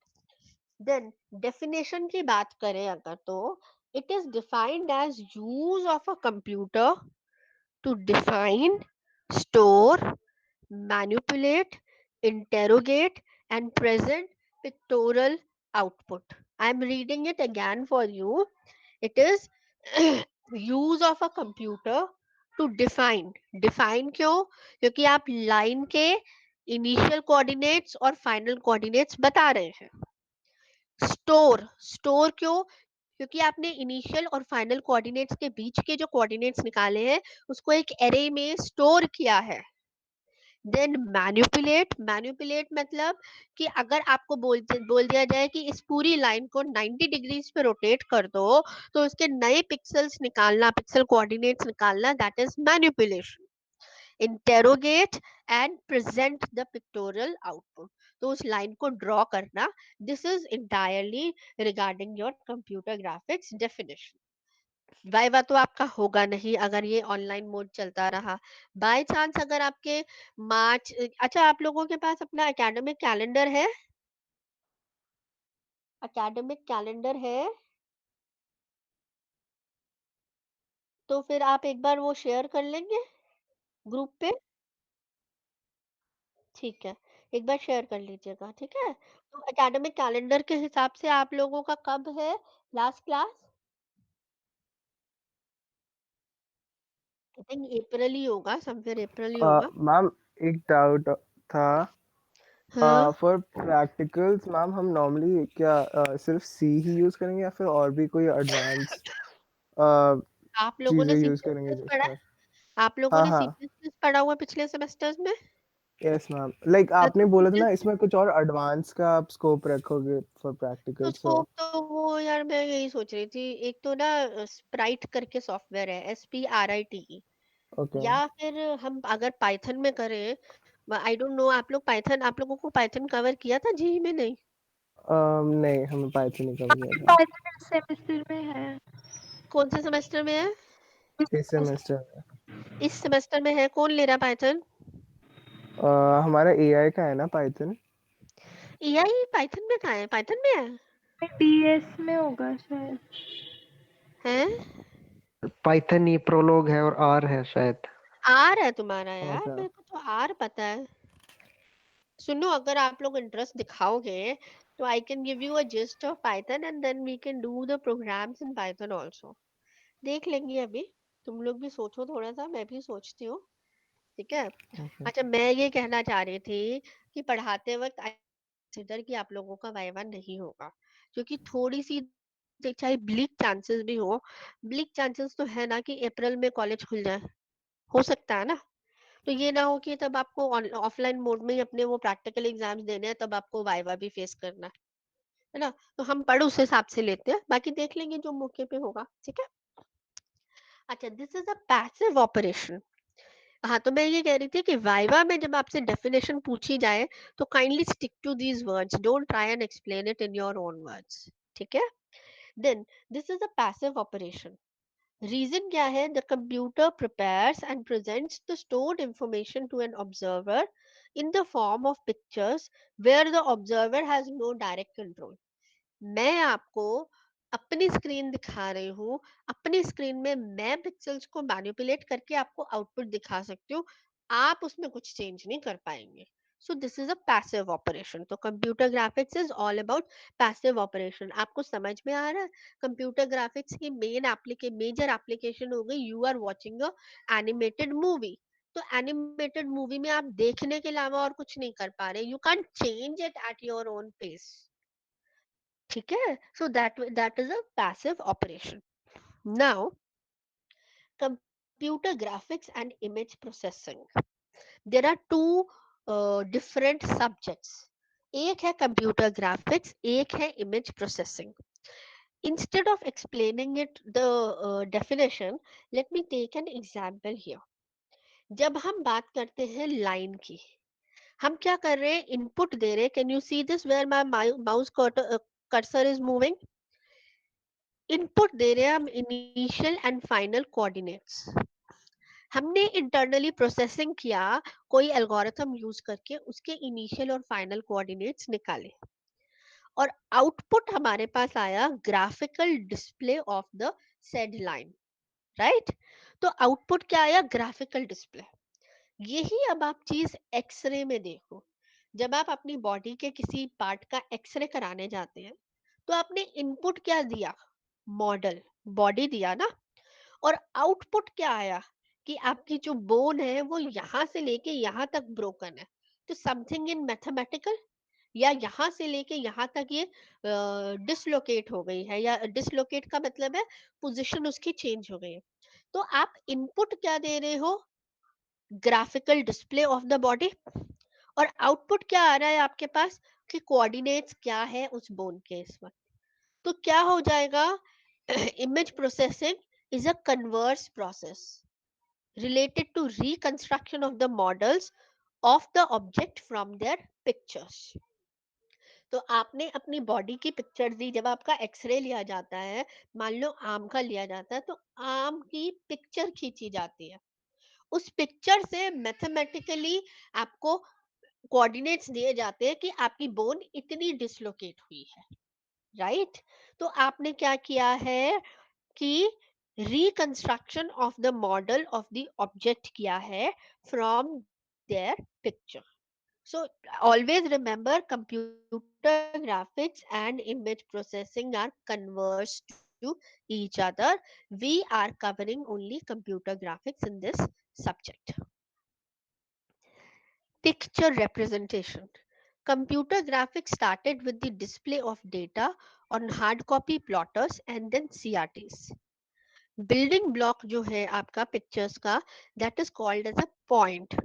Then definition की बात करें अगर, तो it is defined as use of a computer to define, store, manipulate, interrogate, and present pictorial output. I'm reading it again for you. It is use of a computer to define. Define क्यों? क्योंकि आप लाइन के इनिशियल कोऑर्डिनेट्स और फाइनल कोऑर्डिनेट्स बता रहे हैं. स्टोर, स्टोर क्यों? क्योंकि आपने इनिशियल और फाइनल कोऑर्डिनेट्स के बीच के जो कोऑर्डिनेट्स निकाले हैं उसको एक एरे में स्टोर किया है. देन मैनिपुलेट, मैनिपुलेट मतलब कि अगर आपको बोल दिया जाए कि इस पूरी लाइन को 90 डिग्रीज पे रोटेट कर दो तो उसके नए पिक्सेल्स निकालना, पिक्सल कोऑर्डिनेट्स निकालना, that is manipulation. Interrogate and present the pictorial output, तो उस लाइन को ड्रॉ करना. This is entirely regarding your computer graphics definition. Viva तो आपका होगा नहीं अगर ये ऑनलाइन मोड चलता रहा. बाय चांस अगर आपके मार्च, अच्छा आप लोगों के पास अपना एकेडमिक कैलेंडर है? एकेडमिक कैलेंडर है तो फिर आप एक बार वो शेयर कर लेंगे ग्रुप पे? ठीक है, एक बार शेयर कर लीजिएगा, ठीक है? तो एकेडमिक कैलेंडर के हिसाब से आप लोगों का कब है last class? I think April ही होगा, समवेयर अप्रैल ही होगा. मैम एक डाउट था. हाँ, फॉर प्रैक्टिकल्स मैम हम नॉर्मली क्या सिर्फ सी ही यूज करेंगे या फिर और भी कोई एडवांस आप लोगों ने चीजें सी यूज प्लस करेंगे प्लस पढ़ा है? जिसमें? आप लोगों हाँ ने सी हाँ. प्लस प्लस पढ़ा हुआ पिछले सेमेस्टर्स में? Yes ma'am. लाइक हाँ, आपने तो सी बोला था प्लस ना इसमें कुछ और एडवांस का आप स्कोप रखोगे फॉर तो प्रैक्टिकल, सो स्कोप तो वो यार मैं यही सोच रही थी, एक तो ना स्प्राइट करके सॉफ्टवेयर है, SPRITE, ओके. या फिर हम अगर पाइथन में करें. आई डोंट नो, आप लोग पाइथन, आप लोगों को पाइथन कवर किया था जी में? नहीं, नहीं हमें पाइथन नहीं कवर किया था पाइथन इस सेमेस्टर में है। कौन से सेमेस्टर में है? इस सेमेस्टर में. इस सेमेस्टर में है. कौन ले रहा पाइथन? हमारा एआई का है ना पाइथन. एआई पाइथन में कहाँ है? पाइथन में है? DS में होगा शायद। हैं? पाइथन ये प्रोलॉग है और आर है शायद। आर है तुम्हारा? यार अच्छा. मेरे को तो आर पता है. सुनो, अगर आप लोग इंटरेस्ट दिखाओगे तो I can give you a gist of Python and then we can do the programs in Python also. देख लेंगे अभी. तुम लोग भी सोचो थोड़ा सा, मैं भी सोचती हूँ, ठीक है? ओके. अच्छा, मैं ये कहना चाह रही थी कि पढ़ाते वक्त कंसिडर कि आप लोगों का वाइवा नहीं होगा, क्योंकि थोड़ी सी चाहे ब्लीक चांसेस भी ब्लीक चांसेस तो है ना कि अप्रैल में कॉलेज खुल जाए, हो सकता है ना? तो ये ना हो कि तब आपको ऑफलाइन मोड में ही अपने वो प्रैक्टिकल एग्जाम्स देने हैं, तब आपको वाइवा भी फेस करना है ना? तो हम पढ़ उस हिसाब से लेते हैं, बाकी देख लेंगे जो मौके पे होगा, ठीक है? अच्छा, this is a passive operation. हाँ, तो मैं ये कह रही थी कि वाइवा में जब आपसे डेफिनेशन पूछी जाए तो kindly stick to these words, don't try and explain it in your own words, ठीक है? Then this is a passive operation. Reason क्या है? The computer prepares and presents the stored information to an observer in the form of pictures where the observer has no direct control. मैं आपको अपनी स्क्रीन दिखा रही हूँ, अपनी स्क्रीन में मैं पिक्सेल्स को मैनिपुलेट करके आपको आउटपुट दिखा सकती हूँ, आप उसमें कुछ चेंज नहीं कर पाएंगे. So this is a passive operation. तो computer graphics is all about passive operation. आपको समझ में आ रहा है? कंप्यूटर ग्राफिक्स की मेजर एप्लीकेशन हो गई, you are watching a animated movie. तो एनिमेटेड मूवी में आप देखने के अलावा और कुछ नहीं कर पा रहे, you can change it at your own pace, ठीक है? So that is a passive operation. Now, computer graphics and image processing, there are two different subjects. एक है कंप्यूटर ग्राफिक्स, एक है image processing. Instead of explaining it the definition, let me take an example here. जब हम बात करते हैं लाइन की, हम क्या कर रहे हैं, इनपुट दे रहे हैं. Can you see this where my mouse cursor is moving? Input दे रहे हैं हम इनिशियल एंड फाइनल कोऑर्डिनेट्स. हमने इंटरनली प्रोसेसिंग किया, कोई एल्गोरिथम यूज करके उसके इनिशियल और फाइनल कोऑर्डिनेट्स निकाले, और आउटपुट हमारे पास आया graphical display of the said line. Right? तो आउटपुट क्या आया? Graphical display. यही अब आप चीज एक्सरे में देखो. जब आप अपनी बॉडी के किसी पार्ट का एक्सरे कराने जाते हैं, तो आपने इनपुट क्या दिया? मॉडल, बॉडी दिया ना. और आउटपुट क्या आया? कि आपकी जो बोन है वो यहाँ से लेके यहाँ तक ब्रोकन है. तो समथिंग इन मैथमेटिकल, या यहाँ से लेके यहाँ तक ये डिसलोकेट हो गई है, या डिसलोकेट का मतलब है पोजीशन उसकी चेंज हो गई है. तो आप इनपुट क्या दे रहे हो? Graphical display of the body. और आउटपुट क्या आ रहा है आपके पास? कि कोऑर्डिनेट्स क्या है उस बोन के इस वक्त. तो क्या हो जाएगा? image processing is a converse process related to reconstruction of the models of the object from their pictures. तो आपने अपनी बॉडी की पिक्चर दी. जब आपका एक्सरे लिया जाता है, मान लो आम का लिया जाता है, तो आम की पिक्चर खींची जाती है. उस पिक्चर से मैथमेटिकली आपको कोऑर्डिनेट्स दिए जाते हैं कि आपकी बोन इतनी डिसलोकेट हुई है. राइट? तो आपने क्या किया है कि reconstruction of the model of the object किया है from their picture. So always remember, computer graphics and image processing are converse to each other. We are covering only computer graphics in this subject. Picture representation. Computer graphics started with the display of data on hard copy plotters and then CRTs. Building block जो है आपका पिक्चर्स का, that is called as a point.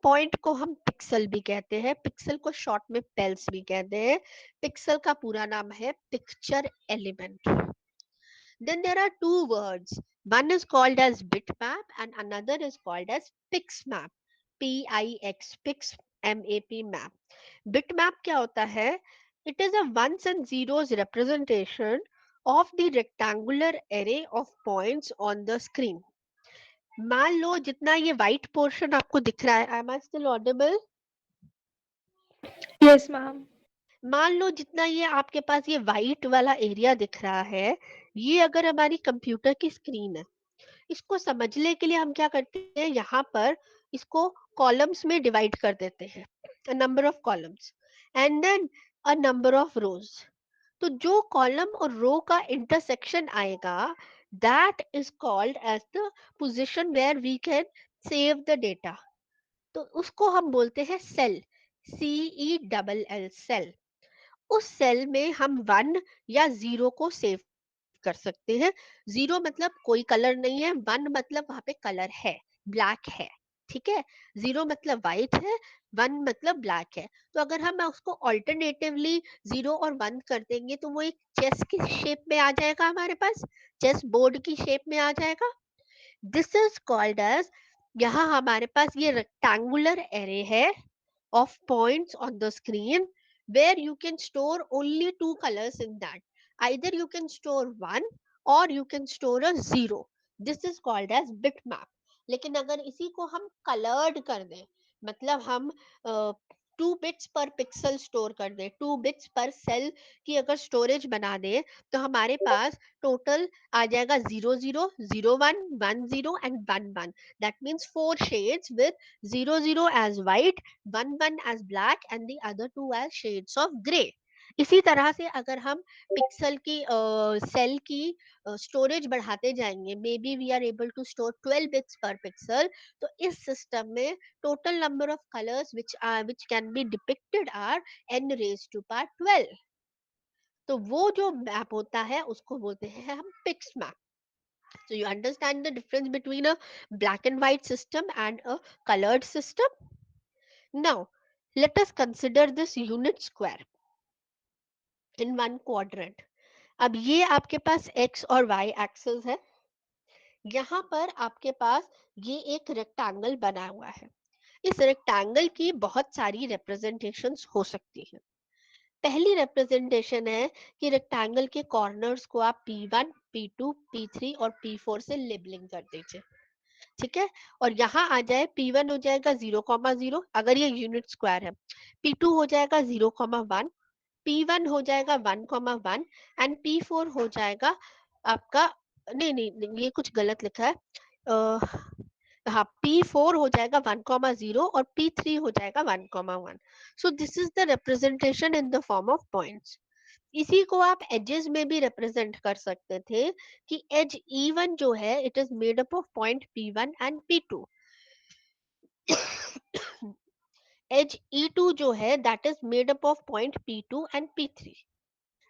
Point को हम पिक्सल भी कहते हैं, पिक्सल को शॉर्ट में पेल्स भी कहते हैं. पिक्सल का पूरा नाम है picture element. Then there are two words. One is called as bitmap and another is called as pixmap. Pix, pix, map, map. Bitmap क्या होता है? It is a ones and zeros representation of the rectangular array of points on the screen. मान लो जितना ये white portion आपको दिख रहा है, am I still audible? Yes, ma'am. मान लो जितना ये आपके पास ये व्हाइट वाला एरिया दिख रहा है, ये अगर हमारी कंप्यूटर की स्क्रीन है, इसको समझने के लिए हम क्या करते हैं, यहाँ पर इसको कॉलम्स में डिवाइड कर देते हैं, number of columns and then a number of rows. तो जो कॉलम और रो का इंटरसेक्शन आएगा, that is called as the position where we can save the data. तो उसको हम बोलते हैं सेल. CELL, cell. उस सेल में हम 1 या 0 को सेव कर सकते हैं. 0 मतलब कोई कलर नहीं है, 1 मतलब वहां पे कलर है, ब्लैक है. ठीक है? 0 मतलब व्हाइट है, 1 मतलब ब्लैक है. तो अगर हम उसको ऑल्टरनेटिवली 0 और 1 कर देंगे, तो वो एक चेस की शेप में आ जाएगा, हमारे पास चेस बोर्ड की शेप में आ जाएगा. दिस इज कॉल्ड एज, यहाँ हमारे पास ये रेक्टेंगुलर एरे है of points on the screen, where you can store only two colors in that. Either you can store 1 or you can store a 0. This is called as bitmap. लेकिन अगर इसी को हम colored कर दें, मतलब हम 2 bits पर पिक्सल स्टोर कर दें, 2 bits पर सेल की अगर स्टोरेज बना दें, तो हमारे पास टोटल आ जाएगा 00, 01, 10 and 11. That means 4 shades with 00 as white, one as black and the other two as shades of gray. इसी तरह से अगर हम पिक्सल की सेल की स्टोरेज बढ़ाते जाएंगे, maybe we are able to store 12 bits per pixel. तो इस सिस्टम में total number of colours which can be depicted are n raised to power 12. तो वो जो मैप होता है उसको बोलते हैं हम pixmap. So you understand the difference between a black and white system and a colored system? Now, let us consider this unit square in one quadrant. अब ये आपके पास x और y एक्सिस है, यहाँ पर आपके पास ये एक रेक्टेंगल बना हुआ है। इस रेक्टेंगल की बहुत सारी रिप्रेजेंटेशंस हो सकती है। पहली रिप्रेजेंटेशन है कि रेक्टेंगल के कॉर्नर्स को आप P1, P2, P3 और P4 से लेबलिंग कर दीजिए, ठीक है। और यहाँ आ जाए P1 हो जाएगा 0,0 अगर ये यूनिट स्क्वायर है, P2 हो जाएगा 0,1, P1 हो जाएगा 1,1 एंड P4 हो जाएगा आपका, नहीं नहीं, नहीं ये कुछ गलत लिखा है, हाँ P4 हो जाएगा 1,0 और P3 हो जाएगा 1,1। सो this is the representation in the form of points. इसी को आप एजेस में भी रिप्रेजेंट कर सकते थे कि एज E1 जो है it is made up of point P1 and P2, edge E2 जो है that is made up of point P2 and P3,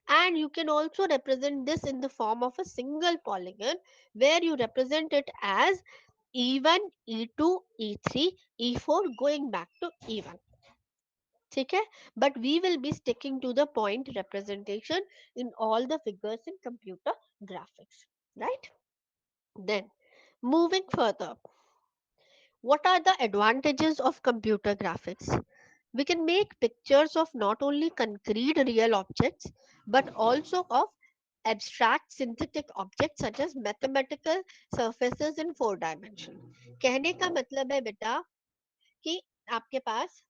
and you can also represent this in the form of a single polygon where you represent it as E1, E2, E3, E4 going back to E1, ठीक है। but we will be sticking to the point representation in all the figures in computer graphics, right? Then moving further, what are the advantages of computer graphics? We can make pictures of not only concrete real objects but also of abstract synthetic objects such as mathematical surfaces in 4 dimension। कहने का मतलब है बेटा कि आपके पास,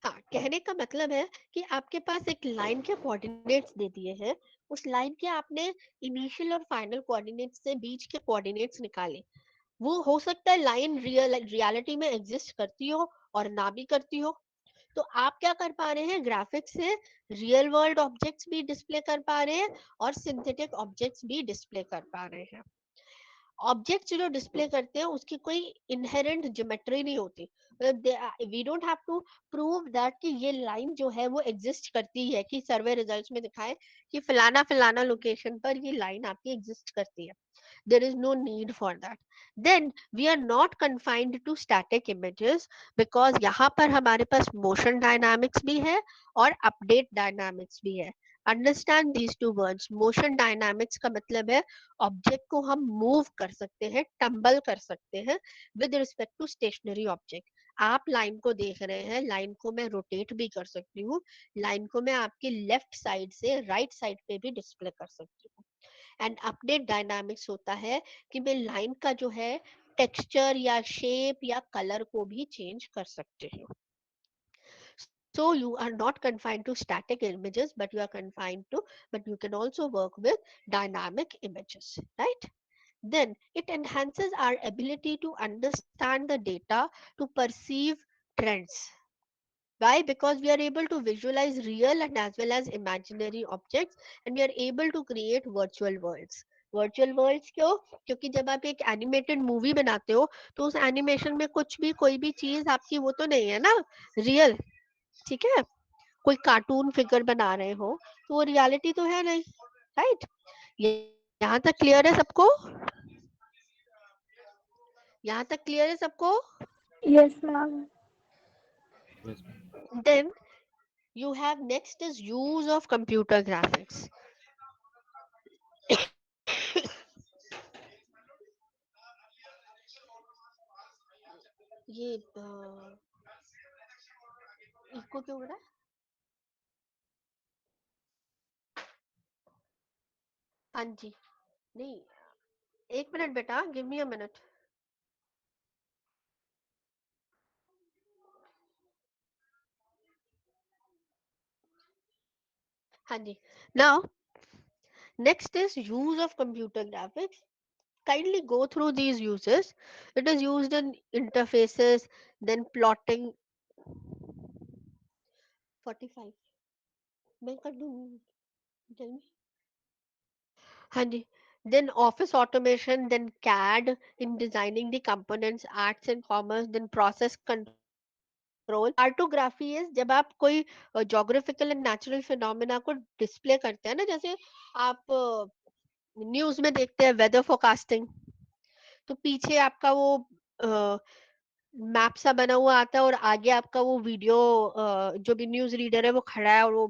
हाँ कहने का मतलब है कि आपके पास एक लाइन के कोऑर्डिनेट्स दे दिए हैं, उस लाइन के आपने इनिशियल और फाइनल कोऑर्डिनेट्स से बीच के कोऑर्डिनेट्स निकाले। वो हो सकता है लाइन रियलिटी में एग्जिस्ट करती हो और ना भी करती हो, तो आप क्या कर पा रहे हैं, ग्राफिक्स से रियल वर्ल्ड ऑब्जेक्ट्स भी डिस्प्ले कर पा रहे हैं और सिंथेटिक ऑब्जेक्ट्स भी डिस्प्ले कर पा रहे हैं। ऑब्जेक्ट्स जो डिस्प्ले करते हैं उसकी कोई इनहेरेंट ज्योमेट्री नहीं होती, we don't have to prove that कि ये लाइन जो है वो एग्जिस्ट करती है, कि सर्वे रिजल्ट्स में दिखाए कि फलाना फलाना लोकेशन पर ये लाइन आपकी एग्जिस्ट करती है। there is no need for that. Then we are not confined to static images because यहाँ पर हमारे पास motion dynamics भी है और update dynamics भी है। Understand these two words. Motion dynamics का मतलब है ऑब्जेक्ट को हम मूव कर सकते हैं, टम्बल कर सकते हैं with respect to stationary object. आप लाइन को देख रहे हैं, लाइन को मैं रोटेट भी कर सकती हूँ, लाइन को मैं आपकी लेफ्ट साइड से राइट साइड पे भी डिस्प्ले कर सकती हूँ। एंड अपडेट डायनामिक्स होता है कि मैं लाइन का जो है टेक्सचर या शेप या कलर को भी चेंज कर सकते हैं। So you are not confined to static images, but you are confined to, but you can also work with dynamic images, right? Then it enhances our ability to understand the data, to perceive trends. Why? Because we are able to visualize real and as well as imaginary objects, and we are able to create virtual worlds. Virtual worlds क्यों? क्योंकि जब आप एक एनिमेटेड मूवी बनाते हो तो उस एनिमेशन में कुछ भी कोई भी चीज आपकी वो तो नहीं है ना रियल, ठीक है। कोई कार्टून फिगर बना रहे हो तो वो रियलिटी तो है नहीं, राइट? यहाँ तक क्लियर है सबको? यहाँ तक क्लियर है सबको? Yes, ma'am. Yes, Then you have next is use of computer graphics. ये इको क्यों हो रहा है? हाँ जी, नहीं, एक मिनट बेटा, गिव मी अ मिनट। हाँ जी, now next is use of computer graphics. Kindly go through these uses. It is used in interfaces, then plotting 45 मैं कर दूंगी, tell me. हाँ जी, then office automation, then CAD in designing the components, arts and commerce, then process control. Cartography is जब आप कोई जोग्राफिकल एंड नेचुरल फिनोमेना को डिस्प्ले करते हैं ना, जैसे आप न्यूज में देखते हैं वेदर फोरकास्टिंग, तो पीछे आपका वो मैप सा बना हुआ आता है और आगे आपका वो वीडियो जो भी न्यूज रीडर है वो खड़ा है और वो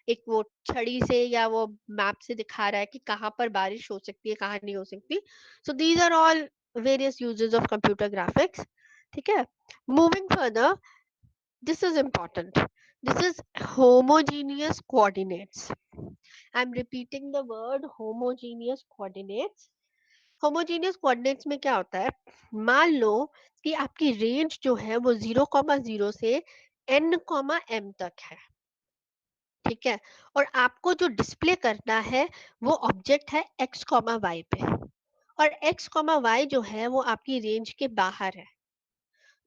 एक वो छड़ी से या वो मैप से दिखा रहा है कि कहाँ पर बारिश हो सकती है, कहाँ नहीं हो सकती. So these are all various uses of computer graphics. ठीक है, moving further, this is important. This is homogeneous coordinates. I'm repeating the word homogeneous coordinates. Homogeneous coordinates में क्या होता है, मान लो कि आपकी रेंज जो है वो 0,0 से n,m तक है. ठीक है, और आपको जो डिस्प्ले करना है वो ऑब्जेक्ट है x, y पे, और x, y जो है वो आपकी रेंज के बाहर है.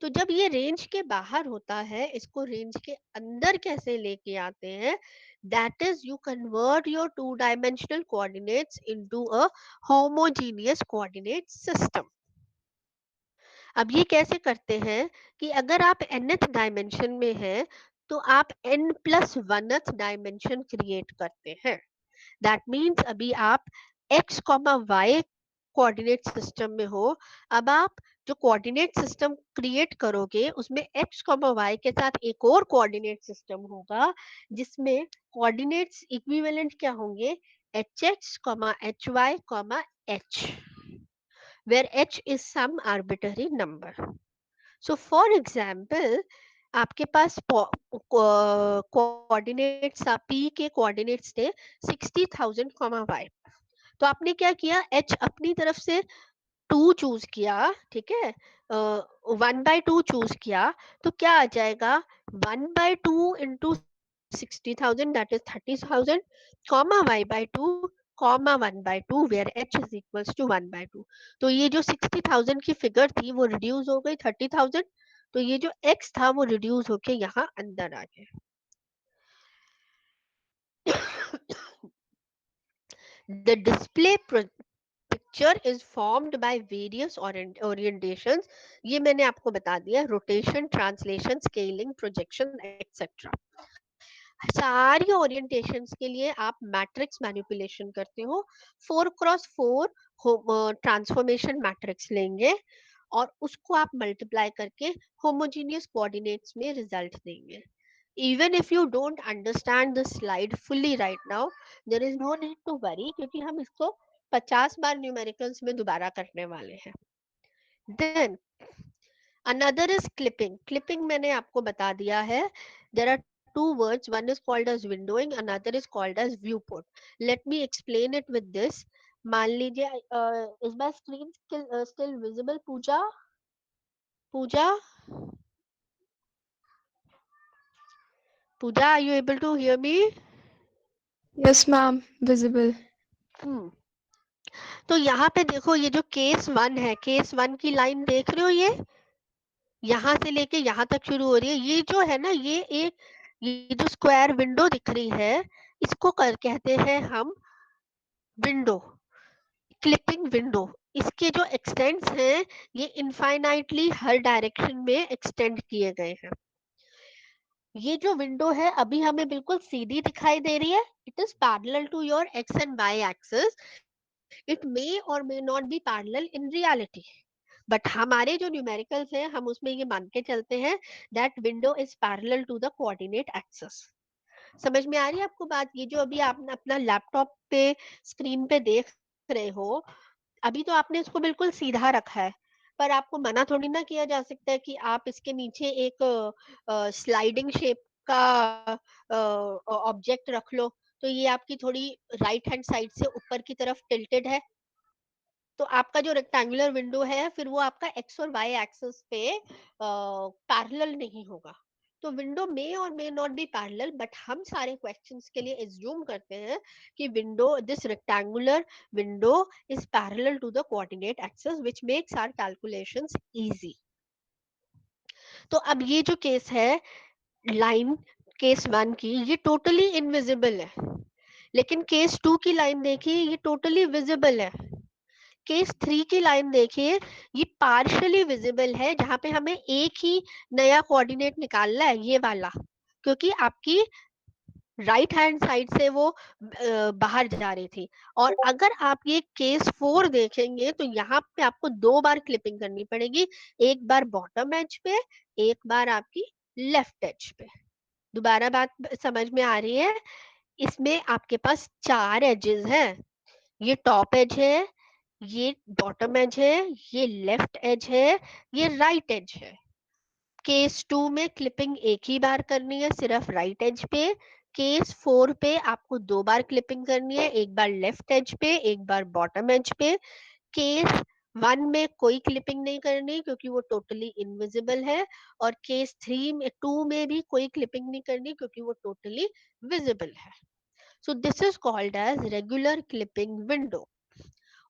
तो जब ये रेंज के बाहर होता है, इसको रेंज के अंदर कैसे लेके आते हैं, that is you convert your two dimensional coordinates into a homogeneous coordinate system. अब ये कैसे करते हैं कि अगर आप nth डायमेंशन में हैं तो आप n+1th डायमेंशन क्रिएट करते हैं. दैट मीन्स अभी आप x, y कोऑर्डिनेट सिस्टम में हो. अब आप जो कोऑर्डिनेट सिस्टम क्रिएट करोगे उसमें x, y के साथ एक और कोऑर्डिनेट सिस्टम होगा जिसमें कोऑर्डिनेट्स इक्विवेलेंट क्या होंगे, hx, hy, h, where h is some arbitrary number. So for example, आपके पास कोऑर्डिनेट्स, p के कोऑर्डिनेट्स थे 60,000, y. तो आपने क्या किया, h अपनी तरफ से 2 चूज किया. ठीक है, 1/2 चूज किया. तो क्या आ जाएगा, 1/2 into 60,000 that is 30,000, y/2, 1/2 where h is equals to 1/2. तो ये जो 60,000 की फिगर थी वो रिड्यूस हो गई 30,000. तो ये जो x था वो रिड्यूस होके यहाँ अंदर आ गया. The display picture is formed by various orientations. ये मैंने आपको बता दिया, rotation, translation, scaling, projection etcetera. सारी ओरिएंटेशंस के लिए आप मैट्रिक्स मैनिपुलेशन करते हो. 4x4 ट्रांसफॉर्मेशन मैट्रिक्स लेंगे और उसको आप मल्टीप्लाई करके होमोजेनियस कोऑर्डिनेट्स में रिजल्ट देंगे. Even if you don't understand the slide fully right now, there is no need to worry, क्योंकि हम इसको 50 बार न्यूमेरिकल्स में दोबारा करने वाले हैं. Then another is clipping. Clipping मैंने आपको बता दिया है. There are two words. One is called as windowing, another is called as viewport. Let me explain it with this. मान लीजिए is my screen still visible, Pooja? Pooja? Pooja, are you able to hear me? Yes, ma'am. Visible. तो यहाँ पे देखो, ये जो केस 1 है, केस 1 की लाइन देख रहे हो, ये यहाँ से लेके यहाँ तक शुरू हो रही है. ये जो है ना, ये जो स्क्वायर विंडो दिख रही है, इसको कहते हैं हम विंडो, क्लिपिंग विंडो. इसके जो एक्सटेंड्स हैं ये इनफाइनाइटली हर डायरेक्शन में एक्सटेंड किए गए हैं. ये जो विंडो है अभी हमें बिल्कुल सीधी दिखाई दे रही है. It is parallel to your X and Y axis. It may or may not be parallel in reality, but हमारे जो न्यूमेरिकल्स हैं हम उसमें ये मान के चलते हैं that window is parallel to the coordinate axis. समझ में आ रही है आपको बात? ये जो अभी आप अपना लैपटॉप पे स्क्रीन पे देख रहे हो, अभी तो आपने इसको बिल्कुल सीधा रखा है, पर आपको मना थोड़ी ना किया जा सकता है कि आप इसके नीचे एक स्लाइडिंग शेप का ऑब्जेक्ट रख लो. तो ये आपकी थोड़ी राइट हैंड साइड से ऊपर की तरफ टिल्टेड है, तो आपका जो रेक्टेंगुलर विंडो है फिर वो आपका एक्स और वाई एक्सिस पे पैरेलल नहीं होगा. तो विंडो में और may not be parallel, but हम सारे क्वेश्चंस के लिए एज्यूम करते हैं कि window, this rectangular window is parallel to the coordinate axis, which makes our calculations easy. तो अब ये जो केस है, लाइन केस 1 की, ये टोटली इनविजिबल है. लेकिन केस 2 की लाइन देखिए, ये टोटली विजिबल है. केस 3 की लाइन देखिए, ये पार्शियली विजिबल है, जहां पे हमें एक ही नया कोऑर्डिनेट निकालना है, ये वाला, क्योंकि आपकी राइट हैंड साइड से वो बाहर जा रही थी. और अगर आप ये केस 4 देखेंगे तो यहाँ पे आपको 2 बार क्लिपिंग करनी पड़ेगी. एक बार बॉटम एज पे, एक बार आपकी लेफ्ट एज पे. दोबारा बात समझ में आ रही है? इसमें आपके पास 4 एजेस हैं। ये टॉप एज है, ये बॉटम एज है, ये लेफ्ट एज है, ये राइट एज है। केस 2 में क्लिपिंग एक ही बार करनी है, सिर्फ राइट एज पे। केस 4 पे आपको 2 बार क्लिपिंग करनी है, एक बार लेफ्ट एज पे, एक बार बॉटम एज पे। केस 1 में कोई क्लिपिंग नहीं करनी क्योंकि वो टोटली इनविजिबल है, और केस 3 में 2 में भी कोई क्लिपिंग नहीं करनी क्योंकि वो टोटली विजिबल है। So this is called as regular clipping window.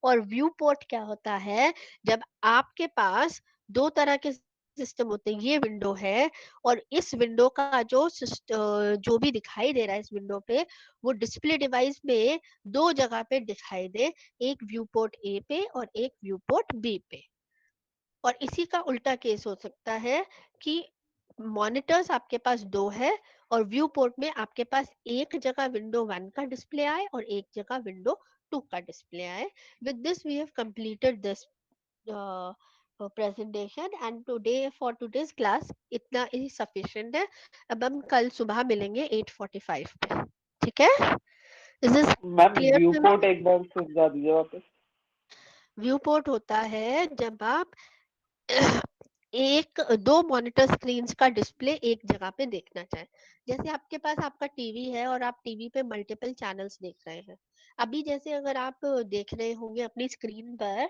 और व्यू पोर्ट क्या होता है? जब आपके पास दो तरह के सिस्टम होते हैं, ये विंडो है, और इस विंडो का जो भी दिखाई दे रहा है इस विंडो पे, वो डिस्प्ले डिवाइस में दो जगह पे दिखाई दे, एक व्यू पोर्ट ए पे और एक व्यू पोर्ट बी पे। और इसी का उल्टा केस हो सकता है कि मॉनिटर्स आपके पास दो है और व्यू पोर्ट में आपके पास एक जगह विंडो 1 का डिस्प्ले आए और एक जगह विंडो 2 का डिस्प्ले आए। With this we have completed this presentation and today for today's class इतना ही सफिशिएंट है। अब हम कल सुबह मिलेंगे 8:45 पे, ठीक है? Is this ma'am clear view to? Port एक बार समझा दीजिए वापस। व्यू पोर्ट होता है जब आप एक दो मॉनिटर स्क्रीन्स का डिस्प्ले एक जगह पे देखना चाहे। जैसे आपके पास आपका टीवी है और आप टीवी पे मल्टीपल चैनल्स देख रहे हैं। अभी जैसे अगर आप देख रहे होंगे अपनी स्क्रीन पर,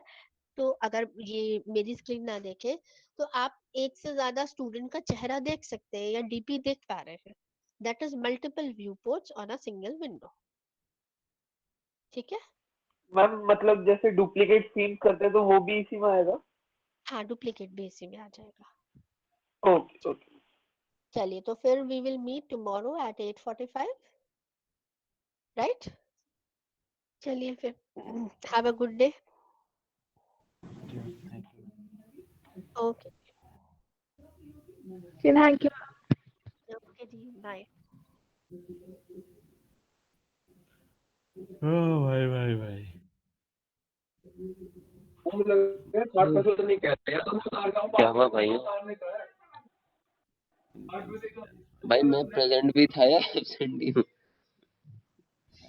तो अगर ये मेरी स्क्रीन ना देखे तो आप एक से ज्यादा स्टूडेंट का चेहरा देख सकते हैं या डीपी देख पा रहे हैं। That is multiple view ports on a single window, ठीक है? मैम मतलब जैसे डुप्लीकेट सीन करते हैं तो वो भी इसी में आएगा? हाँ, डुप्लीकेट भी इसी में आ जाएगा। Okay okay. चलिए, तो फिर we will meet tomorrow at 8:45, right? चलिए फिर, have a good day. Okay thank you. Okay जी, बाय। ओ भाई भाई भाई। क्या हुआ भाई? भाई मैं प्रेजेंट भी था या एब्सेंट ही हूँ?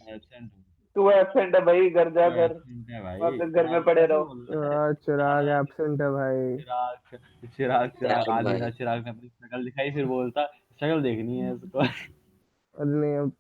एब्सेंट हूँ। तू एब्सेंट है भाई, घर जा तो कर, एब्सेंट है भाई। वापस घर में चिराग पड़े कैसे रहो। बोल रहा है? चिराग चिराग एब्सेंट है भाई। चिराग चिराग चिराग यार आधी भाई रात चिराग ने अपनी शक्ल दिखाई, फिर बोलता शक्ल देखनी है इसको। अरे नहीं अब